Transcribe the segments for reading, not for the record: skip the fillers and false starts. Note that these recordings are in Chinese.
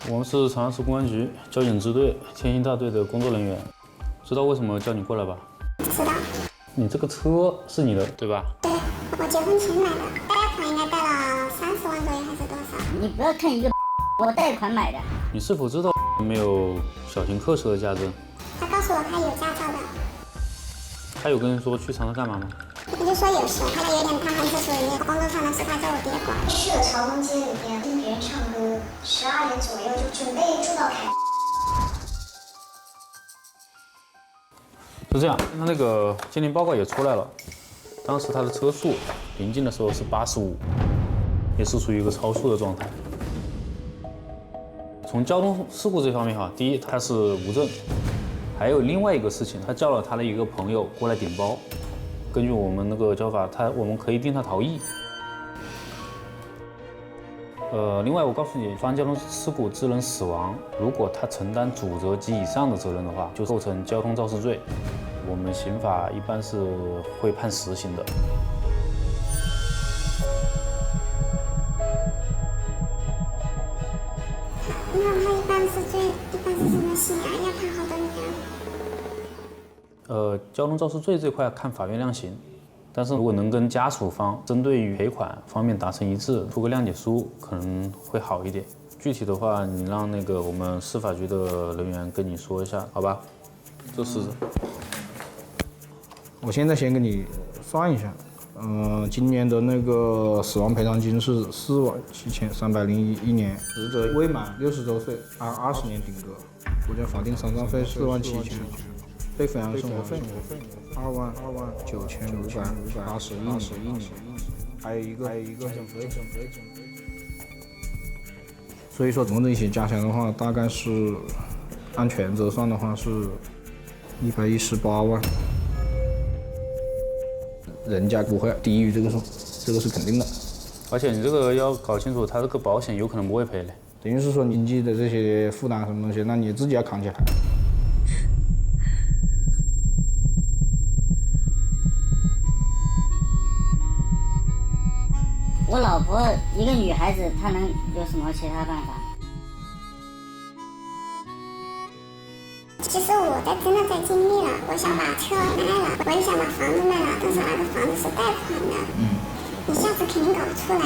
我们是长安市公安局交警支队天星大队的工作人员，知道为什么叫你过来吧？知道。你这个车是你的，对吧？对，我结婚前买的，贷款应该贷了30万左右还是多少？你不要看一个，我贷款买的。你是否知道没有小型客车的驾证？他告诉我他有驾照的。他有跟你说去长沙干嘛吗？他就说有事，他有点，他还是属于工作上的事，他叫我别管。去了朝东街里面听别人唱歌，12点左右就准备住到凯。是这样，那个鉴定报告也出来了，当时他的车速临近的时候是85，也是属于一个超速的状态。从交通事故这方面哈，第一他是无证，还有另外一个事情，他叫了他的一个朋友过来顶包，根据我们那个叫法，我们可以定他逃逸。另外我告诉你，发生交通事故致人死亡，如果他承担主责及以上的责任的话，就构成交通肇事罪。我们刑法一般是会判死刑的。那他一般是什么刑啊？要判好多年？交通肇事罪这块看法院量刑，但是如果能跟家属方针对于赔款方面达成一致，出个谅解书可能会好一点。具体的话，你让那个我们司法局的人员跟你说一下，好吧？这是。我现在先给你算一下，今年的那个死亡赔偿金是47301年，死者未满60周岁，按20年顶格，国家法定丧葬费47000，被抚养生活费29581年，还有一个精神费。所以说，总的一些加起来的话，大概是按全责算的话是118万。人家不会低于这个数，这个是肯定的。而且你这个要搞清楚，他这个保险有可能不会赔的。等于是说经济的这些负担什么东西，那你自己要扛起来。我老婆一个女孩子，她能有什么其他办法？其实我真的在尽力了，我想把车卖了，我也想把房子卖了，但是那个房子是贷款的，一下子肯定搞不出来。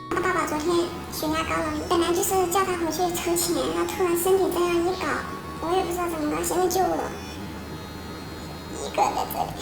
他爸爸昨天血压高了，本来就是叫他回去筹钱，然后突然身体这样一搞，我也不知道怎么搞，现在就我一个人在这里。